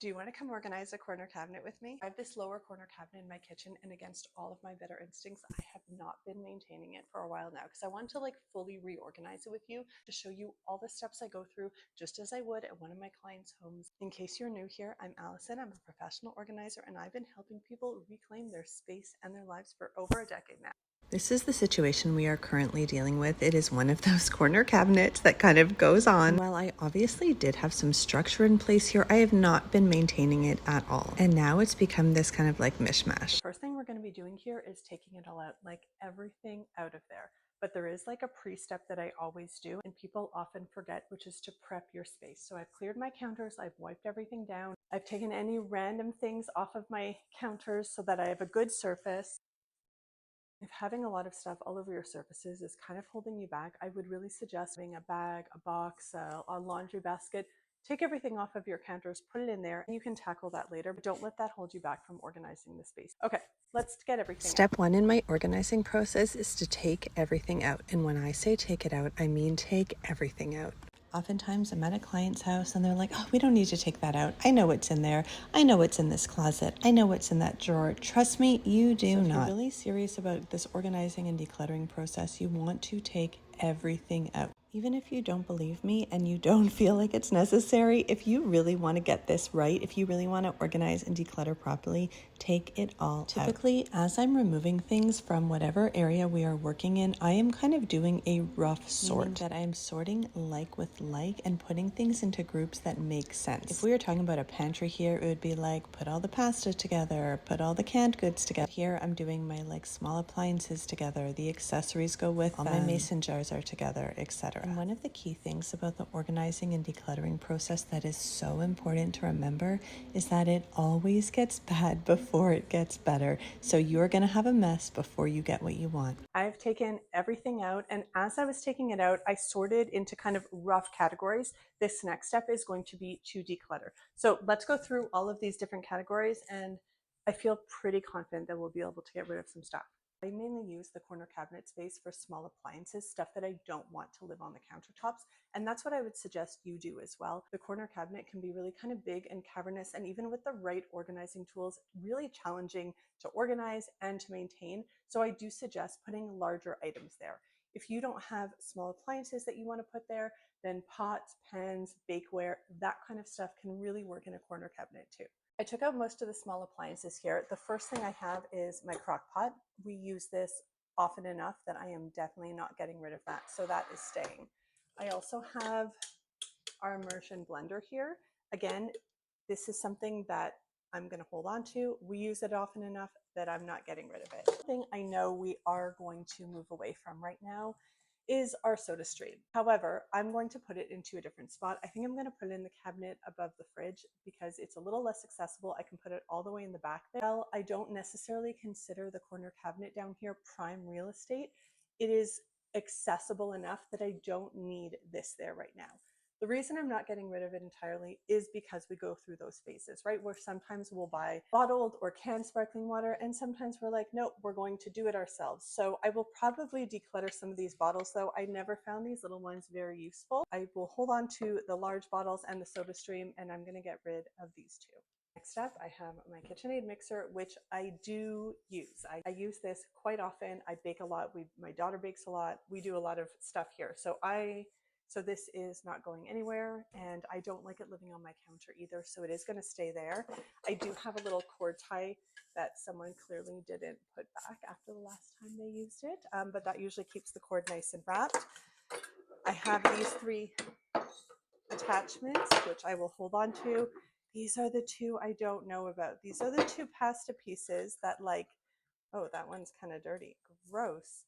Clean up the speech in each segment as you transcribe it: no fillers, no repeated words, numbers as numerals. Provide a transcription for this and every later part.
Do you want to come organize a corner cabinet with me? I have this lower corner cabinet in my kitchen, and against all of my better instincts, I have not been maintaining it for a while now because I want to fully reorganize it with you to show you all the steps I go through just as I would at one of my clients' homes. In case you're new here, I'm Allison. I'm a professional organizer, and I've been helping people reclaim their space and their lives for over a decade now. This is the situation we are currently dealing with. It is one of those corner cabinets that kind of goes on. While I obviously did have some structure in place here, I have not been maintaining it at all. And now it's become this kind of mishmash. The first thing we're going to be doing here is taking it all out, everything out of there. But there is a pre-step that I always do and people often forget, which is to prep your space. So I've cleared my counters, I've wiped everything down, I've taken any random things off of my counters so that I have a good surface. If having a lot of stuff all over your surfaces is kind of holding you back, I would really suggest having a bag, a box, a laundry basket. Take everything off of your counters, put it in there, and you can tackle that later, but don't let that hold you back from organizing the space. Okay, let's get everything out. Step one in my organizing process is to take everything out. And when I say take it out, I mean take everything out. Oftentimes I'm at a client's house and they're like, oh, we don't need to take that out. I know what's in there. I know what's in this closet. I know what's in that drawer. Trust me, you do not. If you're really serious about this organizing and decluttering process, you want to take everything out. Even if you don't believe me and you don't feel like it's necessary, if you really want to get this right, if you really want to organize and declutter properly, take it all out. Typically, as I'm removing things from whatever area we are working in, I am kind of doing a rough sort. Meaning that I am sorting like with like and putting things into groups that make sense. If we were talking about a pantry here, it would be put all the pasta together, put all the canned goods together. Here I'm doing my small appliances together, the accessories go with them, all my mason jars are together, etc. And one of the key things about the organizing and decluttering process that is so important to remember is that it always gets bad before it gets better. So you're going to have a mess before you get what you want. I've taken everything out, and as I was taking it out, I sorted into kind of rough categories. This next step is going to be to declutter. So let's go through all of these different categories, and I feel pretty confident that we'll be able to get rid of some stuff. I mainly use the corner cabinet space for small appliances, stuff that I don't want to live on the countertops. And that's what I would suggest you do as well. The corner cabinet can be really kind of big and cavernous, and even with the right organizing tools, really challenging to organize and to maintain. So I do suggest putting larger items there. If you don't have small appliances that you want to put there, then pots, pans, bakeware, that kind of stuff can really work in a corner cabinet too. I took out most of the small appliances here. The first thing I have is my crock pot. We use this often enough that I am definitely not getting rid of that, so that is staying. I also have our immersion blender here. Again, this is something that I'm going to hold on to. We use it often enough that I'm not getting rid of it. The thing I know we are going to move away from right now is our soda stream. However, I'm going to put it into a different spot. I think I'm going to put it in the cabinet above the fridge because it's a little less accessible. I can put it all the way in the back there. Well, I don't necessarily consider the corner cabinet down here prime real estate. It is accessible enough that I don't need this there right now. The reason I'm not getting rid of it entirely is because we go through those phases, right? Where sometimes we'll buy bottled or canned sparkling water, and sometimes we're like, nope, we're going to do it ourselves. So I will probably declutter some of these bottles, though. I never found these little ones very useful. I will hold on to the large bottles and the soda stream, and I'm going to get rid of these two. Next up, I have my KitchenAid mixer, which I do use. I use this quite often. I bake a lot. My daughter bakes a lot. We do a lot of stuff here. So this is not going anywhere, and I don't like it living on my counter either, so it is going to stay there. I do have a little cord tie that someone clearly didn't put back after the last time they used it, but that usually keeps the cord nice and wrapped. I have these three attachments, which I will hold on to. These are the two I don't know about. These are the two pasta pieces that oh, that one's kind of dirty. Gross.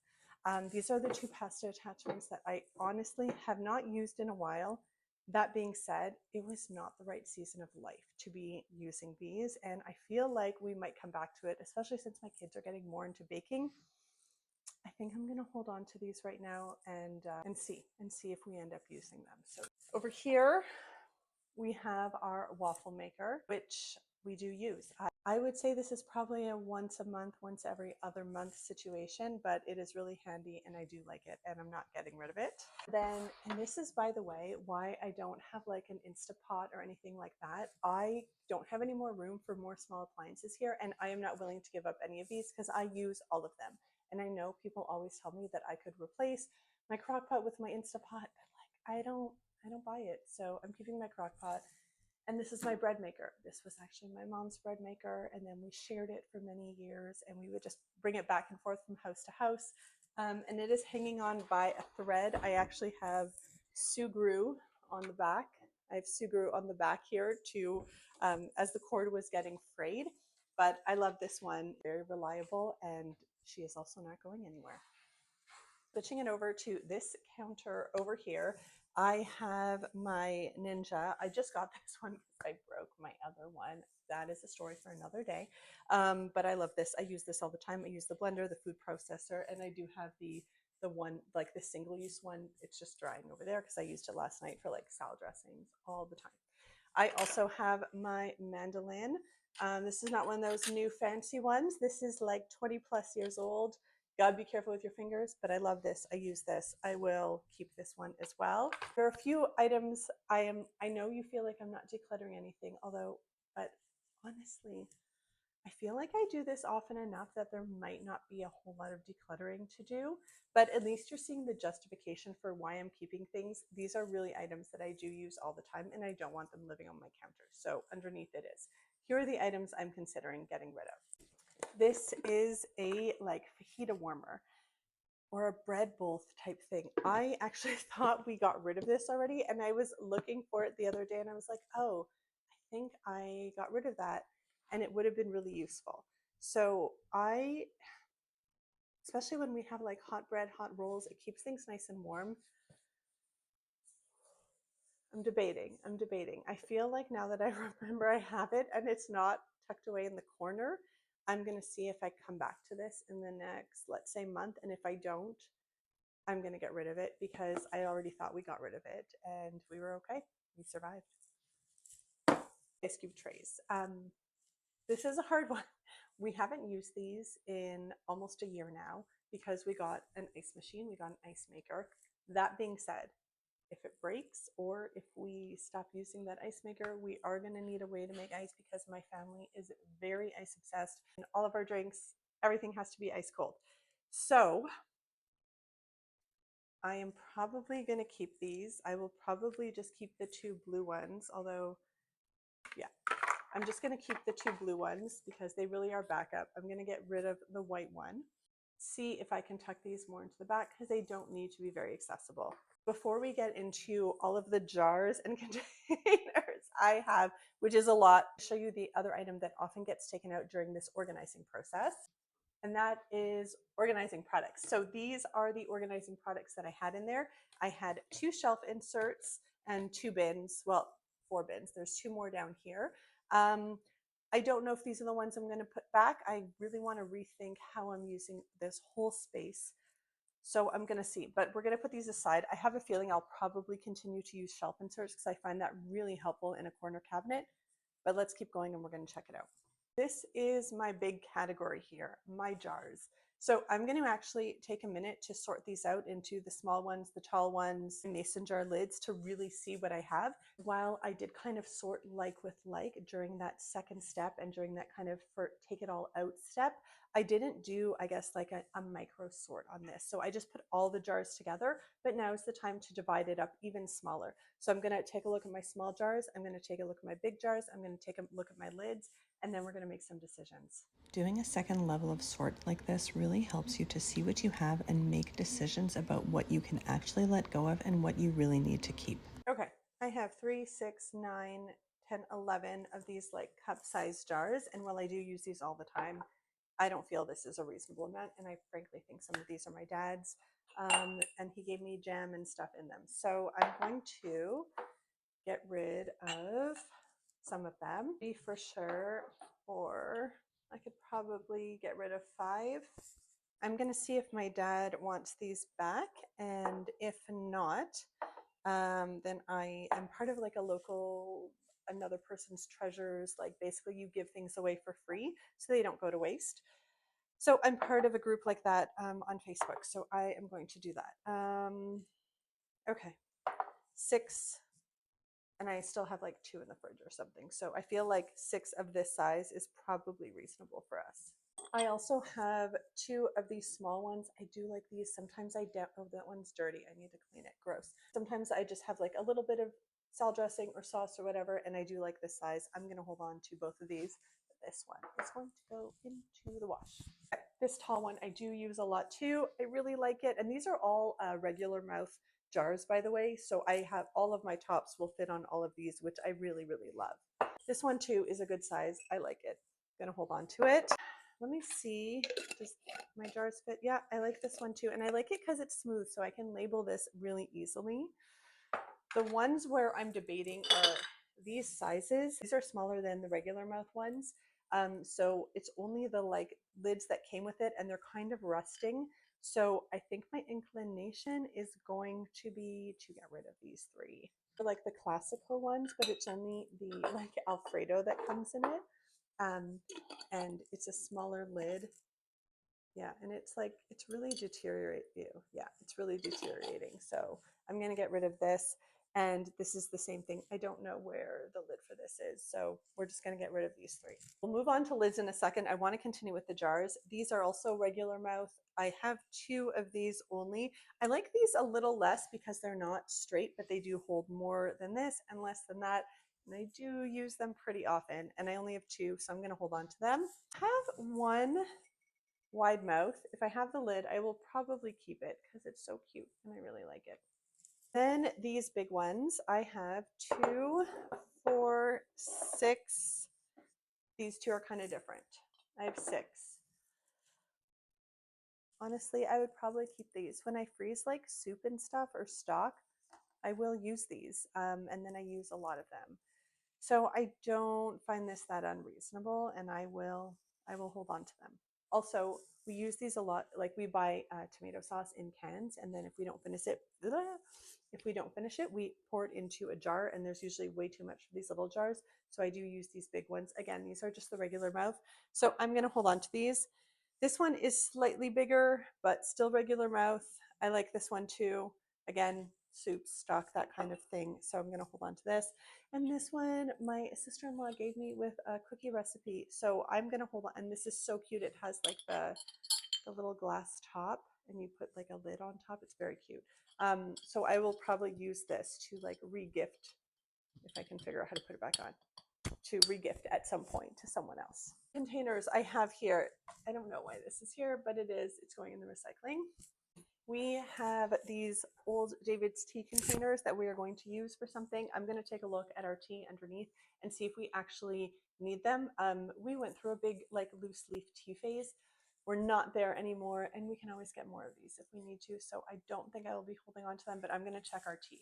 These are the two pasta attachments that I honestly have not used in a while. That being said, it was not the right season of life to be using these, and I feel like we might come back to it, especially since my kids are getting more into baking. I think I'm going to hold on to these right now and see if we end up using them. So over here, we have our waffle maker, which we do use. I would say this is probably a once a month, once every other month situation, but it is really handy and I do like it and I'm not getting rid of it. Then, and this is, by the way, why I don't have like an Instapot or anything like that. I don't have any more room for more small appliances here, and I am not willing to give up any of these because I use all of them. And I know people always tell me that I could replace my crock pot with my Instapot, but like I don't buy it. So I'm keeping my crock pot. And this is my bread maker. This was actually my mom's bread maker, and then we shared it for many years, and we would just bring it back and forth from house to house. And it is hanging on by a thread. I actually have Sugru on the back. I have Sugru on the back here to, as the cord was getting frayed. But I love this one, very reliable, and she is also not going anywhere. Switching it over to this counter over here, I have my Ninja. I just got this one because I broke my other one. That is a story for another day. But I love this. I use this all the time. I use the blender, the food processor, and I do have the one, like the single use one. It's just drying over there because I used it last night for like salad dressings all the time. I also have my mandolin. This is not one of those new fancy ones. This is like 20 plus years old. Gotta be careful with your fingers, but I love this. I use this. I will keep this one as well. There are a few items I know you feel like I'm not decluttering anything, but honestly, I feel like I do this often enough that there might not be a whole lot of decluttering to do, but at least you're seeing the justification for why I'm keeping things. These are really items that I do use all the time and I don't want them living on my counter. So underneath it is, here are the items I'm considering getting rid of. This is a like fajita warmer or a bread bowl type thing. I actually thought we got rid of this already, and I was looking for it the other day and I was like, oh, I think I got rid of that and it would have been really useful. So especially when we have like hot bread, hot rolls, it keeps things nice and warm. I'm debating. I feel like now that I remember I have it and it's not tucked away in the corner, I'm going to see if I come back to this in the next, let's say, month. And if I don't, I'm going to get rid of it because I already thought we got rid of it and we were okay. We survived. Ice cube trays. This is a hard one. We haven't used these in almost a year now because we got an ice machine, we got an ice maker. That being said, if it breaks or if we stop using that ice maker, we are going to need a way to make ice because my family is very ice obsessed and all of our drinks, everything has to be ice cold. So I am probably going to keep these. I will probably just keep the two blue ones, although, yeah, I'm just going to keep the two blue ones because they really are backup. I'm going to get rid of the white one. See if I can tuck these more into the back because they don't need to be very accessible. Before we get into all of the jars and containers I have, which is a lot, I'll show you the other item that often gets taken out during this organizing process. And that is organizing products. So these are the organizing products that I had in there. I had 2 shelf inserts and 2 bins. Well, 4 bins. There's 2 more down here. I don't know if these are the ones I'm going to put back. I really want to rethink how I'm using this whole space. So I'm going to see, but we're going to put these aside. I have a feeling I'll probably continue to use shelf inserts because I find that really helpful in a corner cabinet. But let's keep going and we're going to check it out. This is my big category here, my jars. So I'm going to actually take a minute to sort these out into the small ones, the tall ones, mason jar lids to really see what I have. While I did kind of sort like with like during that second step and during that kind of take it all out step, I didn't do, I guess, like a micro sort on this. So I just put all the jars together, but now is the time to divide it up even smaller. So I'm going to take a look at my small jars. I'm going to take a look at my big jars. I'm going to take a look at my lids, and then we're going to make some decisions. Doing a second level of sort like this really helps you to see what you have and make decisions about what you can actually let go of and what you really need to keep. Okay, I have 3, 6, 9, 10, 11 of these like cup-sized jars, and while I do use these all the time, I don't feel this is a reasonable amount, and I frankly think some of these are my dad's, and he gave me jam and stuff in them. So I'm going to get rid of some of them. For sure, or I could probably get rid of 5. I'm going to see if my dad wants these back, and if not, Then I am part of like a local, another person's treasures. Like basically you give things away for free so they don't go to waste. So I'm part of a group like that on Facebook. So I am going to do that. Okay, 6, and I still have like 2 in the fridge or something. So I feel like 6 of this size is probably reasonable for us. I also have 2 of these small ones. I do like these. Sometimes I don't. Oh, that one's dirty. I need to clean it. Gross. Sometimes I just have like a little bit of salad dressing or sauce or whatever, and I do like this size. I'm going to hold on to both of these. This one is going to go into the wash. Okay, this tall one I do use a lot too. I really like it. And these are all regular mouth jars, by the way. So I have all of my tops will fit on all of these, which I really, really love. This one too is a good size. I like it. I'm going to hold on to it. Let me see, does my jars fit? Yeah, I like this one too. And I like it because it's smooth, so I can label this really easily. The ones where I'm debating are these sizes. These are smaller than the regular mouth ones. So it's only the like lids that came with it, and they're kind of rusting. So I think my inclination is going to be to get rid of these 3. They're like the classical ones, but it's only the like Alfredo that comes in it. And it's a smaller lid. Yeah, and it's like, it's really deteriorating. Yeah, it's really deteriorating. So I'm going to get rid of this. And this is the same thing. I don't know where the lid for this is. So we're just going to get rid of these 3. We'll move on to lids in a second. I want to continue with the jars. These are also regular mouth. I have 2 of these only. I like these a little less because they're not straight, but they do hold more than this and less than that. And I do use them pretty often. And I only have 2, so I'm going to hold on to them. I have 1 wide mouth. If I have the lid, I will probably keep it because it's so cute and I really like it. Then these big ones, I have 2, 4, 6. These 2 are kind of different. I have 6. Honestly, I would probably keep these. When I freeze like soup and stuff or stock, I will use these, and then I use a lot of them. So I don't find this that unreasonable, and I will hold on to them. Also, we use these a lot. Like we buy tomato sauce in cans, and then if we don't finish it, we pour it into a jar, and there's usually way too much for these little jars. So I do use these big ones. Again, these are just the regular mouth. So I'm going to hold on to these. This one is slightly bigger, but still regular mouth. I like this one too. Again, soup, stock, that kind of thing. So I'm going to hold on to this. And this one, my sister-in-law gave me with a cookie recipe. So I'm going to hold on. And this is so cute. It has like the little glass top, and you put like a lid on top. It's very cute. So I will probably use this to like re-gift, if I can figure out how to put it back on, to regift at some point to someone else. Containers I have here, I don't know why this is here, but it is. It's going in the recycling. We have these old David's tea containers that we are going to use for something. I'm going to take a look at our tea underneath and see if we actually need them. We went through a big like loose leaf tea phase. We're not there anymore, and we can always get more of these if we need to. So I don't think I will be holding on to them, but I'm going to check our tea.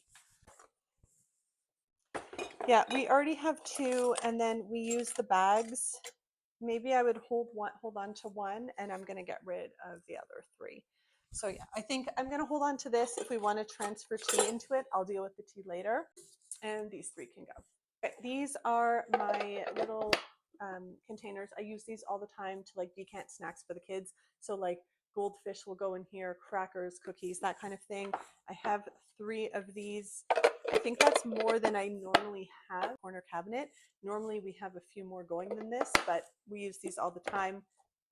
Yeah, we already have 2, and then we use the bags. Maybe I would hold on to 1, and I'm going to get rid of the other 3. So yeah, I think I'm going to hold on to this. If we want to transfer tea into it, I'll deal with the tea later. And these 3 can go. Okay, these are my little containers. I use these all the time to like decant snacks for the kids. So like goldfish will go in here, crackers, cookies, that kind of thing. I have 3 of these. I think that's more than I normally have. Corner cabinet. Normally we have a few more going than this, but we use these all the time.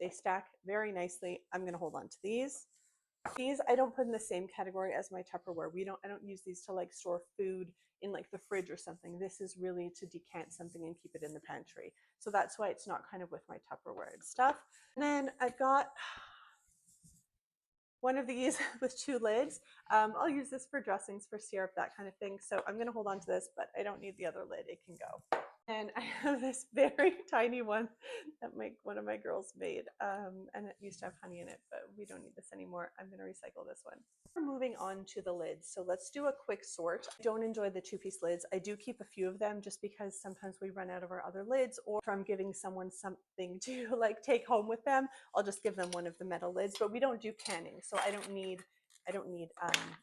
They stack very nicely. I'm going to hold on to these. These I don't put in the same category as my Tupperware. I don't use these to like store food in like the fridge or something. This is really to decant something and keep it in the pantry. So that's why it's not kind of with my Tupperware and stuff. And then I've got one of these with 2 lids. I'll use this for dressings, for syrup, that kind of thing. So I'm going to hold on to this, but I don't need the other lid. It can go. And I have this very tiny one that one of my girls made, and it used to have honey in it, but we don't need this anymore. I'm going to recycle this one. We're moving on to the lids, so let's do a quick sort. I don't enjoy the 2-piece lids. I do keep a few of them just because sometimes we run out of our other lids, or if I'm giving someone something to like take home with them, I'll just give them one of the metal lids. But we don't do canning, so I don't need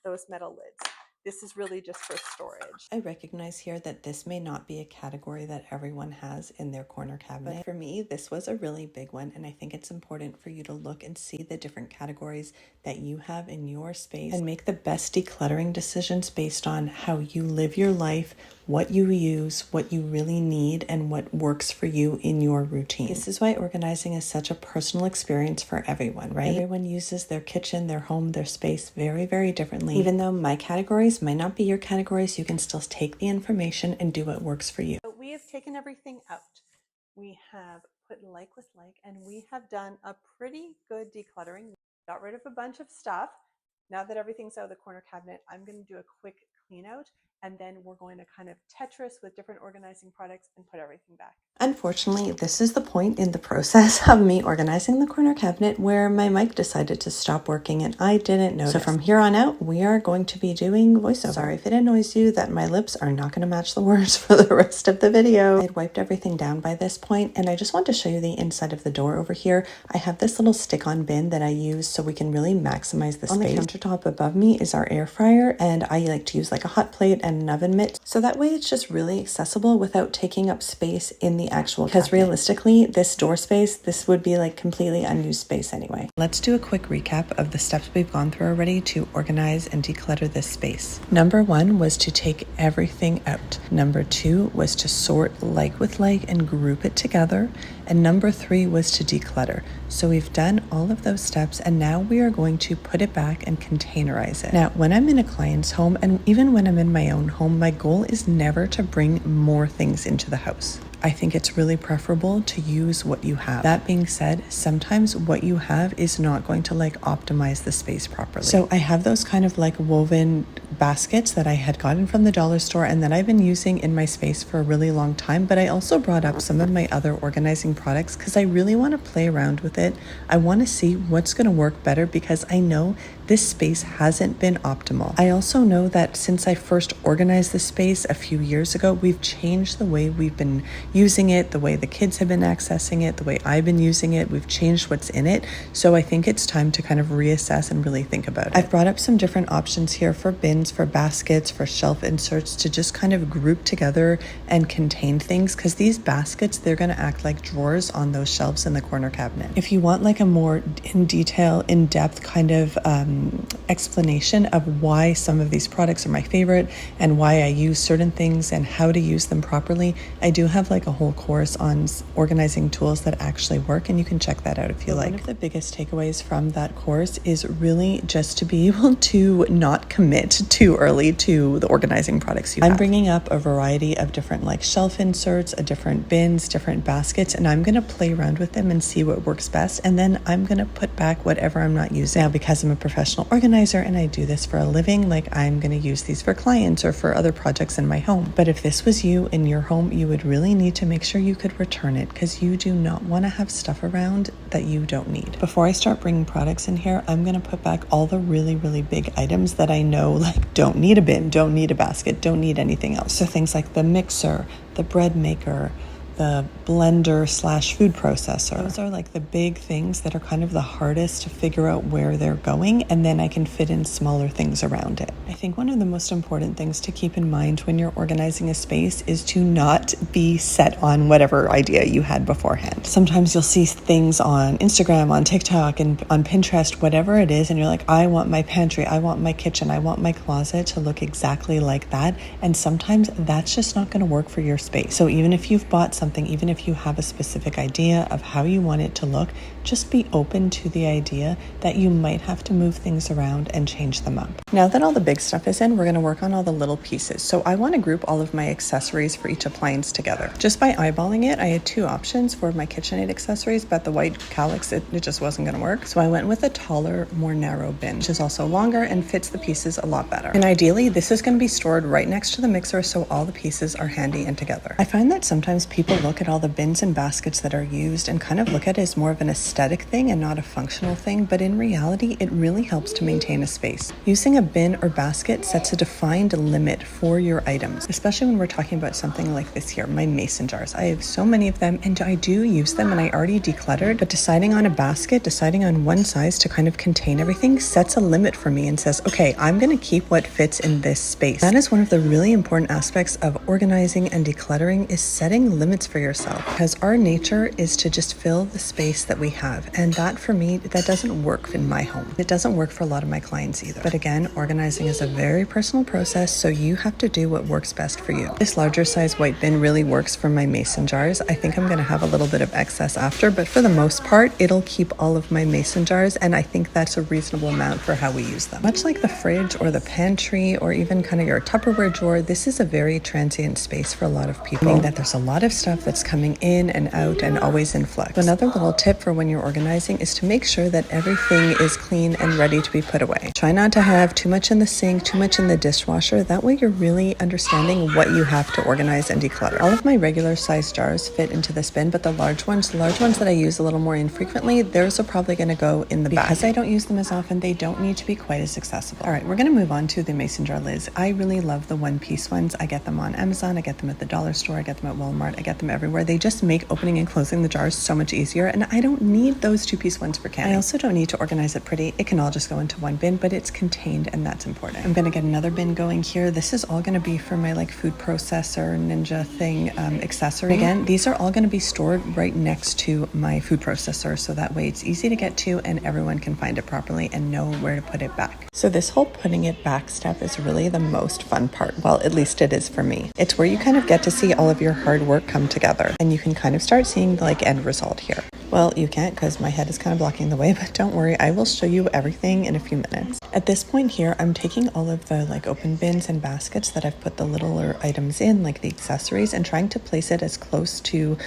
those metal lids. this is really just for storage. I recognize here that this may not be a category that everyone has in their corner cabinet. But for me, this was a really big one, and I think it's important for you to look and see the different categories that you have in your space and make the best decluttering decisions based on how you live your life, what you use, what you really need, and what works for you in your routine. This is why organizing is such a personal experience for everyone, right? Everyone uses their kitchen, their home, their space very, very differently. Even though my categories might not be your categories, you can still take the information and do what works for you. So we have taken everything out. We have put like with like, and we have done a pretty good decluttering. We got rid of a bunch of stuff. Now that everything's out of the corner cabinet, I'm going to do a quick clean out, and then we're going to kind of Tetris with different organizing products and put everything back. Unfortunately, this is the point in the process of me organizing the corner cabinet where my mic decided to stop working and I didn't notice. So from here on out, we are going to be doing voiceover. Sorry if it annoys you that my lips are not going to match the words for the rest of the video. I'd wiped everything down by this point, and I just want to show you the inside of the door over here. I have this little stick-on bin that I use so we can really maximize the space. On the countertop above me is our air fryer, and I like to use like a hot plate and an oven mitt. So that way it's just really accessible without taking up space in the actual cabinet. Because realistically, this door space, this would be like completely unused space anyway. Let's do a quick recap of the steps we've gone through already to organize and declutter this space. Number 1 was to take everything out. Number 2 was to sort like with like and group it together. And number 3 was to declutter. So we've done all of those steps, and now we are going to put it back and containerize it. Now, when I'm in a client's home, and even when I'm in my own home, my goal is never to bring more things into the house. I think it's really preferable to use what you have. That being said, sometimes what you have is not going to like optimize the space properly. So I have those kind of like woven baskets that I had gotten from the dollar store and that I've been using in my space for a really long time, but I also brought up some of my other organizing products because I really want to play around with it. I want to see what's going to work better because I know this space hasn't been optimal. I also know that since I first organized this space a few years ago, we've changed the way we've been using it, the way the kids have been accessing it, the way I've been using it. We've changed what's in it. So I think it's time to kind of reassess and really think about it. I've brought up some different options here for bins, for baskets, for shelf inserts to just kind of group together and contain things, because these baskets, they're going to act like drawers on those shelves in the corner cabinet. If you want like a more in detail, in-depth kind of explanation of why some of these products are my favorite and why I use certain things and how to use them properly, I do have like a whole course on organizing tools that actually work, and you can check that out if you like. One of the biggest takeaways from that course is really just to be able to not commit too early to the organizing products you have. I'm bringing up a variety of different like shelf inserts, different bins, different baskets, and I'm going to play around with them and see what works best, and then I'm going to put back whatever I'm not using. Now, because I'm a professional organizer and I do this for a living, like I'm going to use these for clients or for other projects in my home. But if this was you in your home, you would really need to make sure you could return it, because you do not want to have stuff around that you don't need. Before I start bringing products in here, I'm going to put back all the really, really big items that I know like don't need a bin, don't need a basket, don't need anything else. So things like the mixer, the bread maker, the blender / food processor. Those are like the big things that are kind of the hardest to figure out where they're going, and then I can fit in smaller things around it. I think one of the most important things to keep in mind when you're organizing a space is to not be set on whatever idea you had beforehand. Sometimes you'll see things on Instagram, on TikTok, and on Pinterest, whatever it is, and you're like, I want my pantry, I want my kitchen, I want my closet to look exactly like that, and sometimes that's just not going to work for your space. So even if you've bought something, even if you have a specific idea of how you want it to look, just be open to the idea that you might have to move things around and change them up. Now that all the big stuff is in, we're going to work on all the little pieces. So I want to group all of my accessories for each appliance together. Just by eyeballing it, I had two options for my KitchenAid accessories, but the white calyx, it just wasn't going to work. So I went with a taller, more narrow bin, which is also longer and fits the pieces a lot better. And ideally, this is going to be stored right next to the mixer, so all the pieces are handy and together. I find that sometimes people a look at all the bins and baskets that are used and kind of look at it as more of an aesthetic thing and not a functional thing, but in reality, it really helps to maintain a space. Using a bin or basket sets a defined limit for your items, especially when we're talking about something like this here, my mason jars. I have so many of them and I do use them and I already decluttered, but deciding on a basket, deciding on one size to kind of contain everything sets a limit for me and says, okay, I'm going to keep what fits in this space. That is one of the really important aspects of organizing and decluttering, is setting limits for yourself, because our nature is to just fill the space that we have. And that for me, that doesn't work in my home. It doesn't work for a lot of my clients either. But again, organizing is a very personal process, so you have to do what works best for you. This larger size white bin really works for my mason jars. I think I'm going to have a little bit of excess after, but for the most part, it'll keep all of my mason jars, and I think that's a reasonable amount for how we use them. Much like the fridge or the pantry or even kind of your Tupperware drawer, this is a very transient space for a lot of people, meaning that there's a lot of stuff that's coming in and out and always in flux. Another little tip for when you're organizing is to make sure that everything is clean and ready to be put away. Try not to have too much in the sink, too much in the dishwasher. That way you're really understanding what you have to organize and declutter. All of my regular size jars fit into this bin, but the large ones that I use a little more infrequently, those are probably going to go in the back. Because I don't use them as often, they don't need to be quite as accessible. All right, we're going to move on to the mason jar lids. I really love the one-piece ones. I get them on Amazon, I get them at the dollar store, I get them at Walmart, I get them everywhere. They just make opening and closing the jars so much easier, and I don't need those two-piece ones for canning. I also don't need to organize it pretty. It can all just go into one bin, but it's contained, and that's important. I'm going to get another bin going here. This is all going to be for my like food processor ninja thing accessory. Again, these are all going to be stored right next to my food processor, so that way it's easy to get to and everyone can find it properly and know where to put it back. So this whole putting it back step is really the most fun part. Well, at least it is for me. It's where you kind of get to see all of your hard work come together, and you can kind of start seeing the like end result here. Well, you can't because my head is kind of blocking the way, but don't worry, I will show you everything in a few minutes. At this point here, I'm taking all of the like open bins and baskets that I've put the littler items in, like the accessories, and trying to place it as close to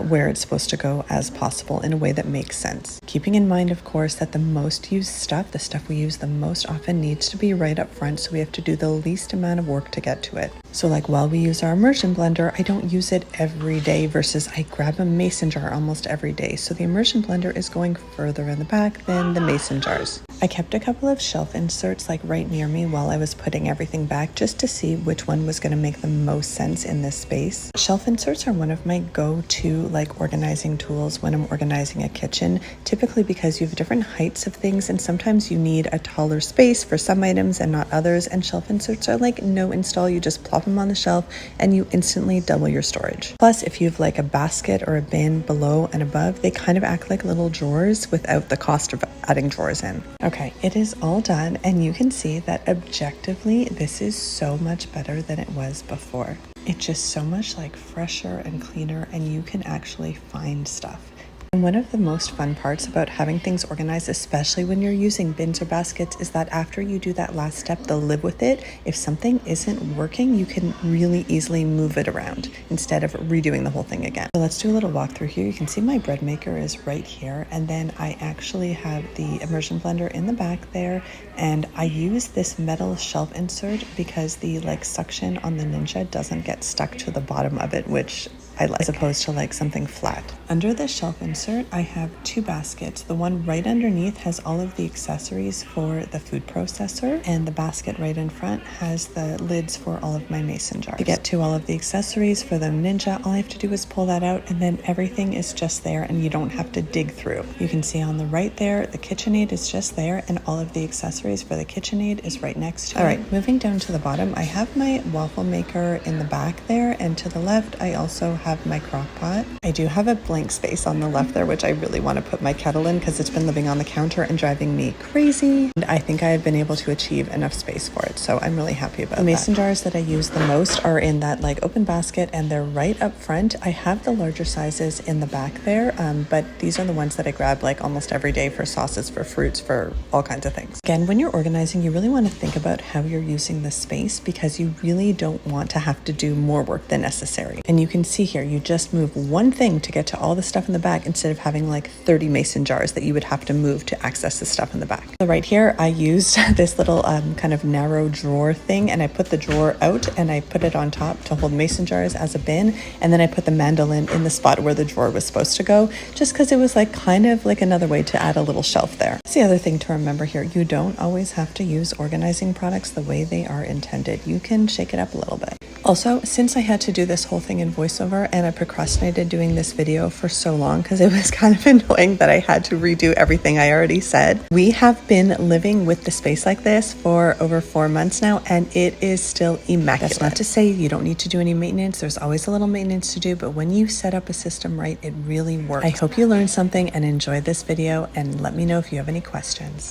where it's supposed to go as possible in a way that makes sense. Keeping in mind, of course, that the most used stuff, the stuff we use the most often, needs to be right up front, so we have to do the least amount of work to get to it. So like while we use our immersion blender, I don't use it every day versus I grab a mason jar almost every day. So the immersion blender is going further in the back than the mason jars. I kept a couple of shelf inserts like right near me while I was putting everything back, just to see which one was going to make the most sense in this space. Shelf inserts are one of my go-to like organizing tools when I'm organizing a kitchen, typically because you have different heights of things and sometimes you need a taller space for some items and not others, and shelf inserts are like no install. You just plop them on the shelf and you instantly double your storage. Plus, if you have like a basket or a bin below and above, they kind of act like little drawers without the cost of adding drawers in. Okay, it is all done and you can see that objectively this is so much better than it was before. It's just so much like fresher and cleaner, and you can actually find stuff. And one of the most fun parts about having things organized, especially when you're using bins or baskets, is that after you do that last step, they'll live with it. If something isn't working, you can really easily move it around instead of redoing the whole thing again. So let's do a little walkthrough here. You can see my bread maker is right here, and then I actually have the immersion blender in the back there, and I use this metal shelf insert because the like suction on the Ninja doesn't get stuck to the bottom of it, which I like, as opposed to like something flat. Under the shelf insert, I have two baskets. The one right underneath has all of the accessories for the food processor, and the basket right in front has the lids for all of my mason jars. To get to all of the accessories for the Ninja, all I have to do is pull that out, and then everything is just there and you don't have to dig through. You can see on the right there, the KitchenAid is just there, and all of the accessories for the KitchenAid is right next to it. All right, moving down to the bottom, I have my waffle maker in the back there, and to the left, I also have my crock pot. I do have a blank space on the left there, which I really want to put my kettle in because it's been living on the counter and driving me crazy. And I think I have been able to achieve enough space for it, so I'm really happy about that. The mason jars that I use the most are in that like open basket, and they're right up front. I have the larger sizes in the back there, but these are the ones that I grab like almost every day for sauces, for fruits, for all kinds of things. Again, when you're organizing, you really want to think about how you're using the space because you really don't want to have to do more work than necessary. And you can see here, you just move one thing to get to all the stuff in the back instead of having like 30 mason jars that you would have to move to access the stuff in the back. So right here, I used this little kind of narrow drawer thing, and I put the drawer out and I put it on top to hold mason jars as a bin. And then I put the mandolin in the spot where the drawer was supposed to go, just because it was like kind of like another way to add a little shelf there. That's the other thing to remember here. You don't always have to use organizing products the way they are intended. You can shake it up a little bit. Also, since I had to do this whole thing in voiceover and I procrastinated doing this video for so long because it was kind of annoying that I had to redo everything I already said, we have been living with the space like this for over 4 months now, and it is still immaculate. That's not to say you don't need to do any maintenance. There's always a little maintenance to do, but when you set up a system right, it really works. I hope you learned something and enjoyed this video, and let me know if you have any questions.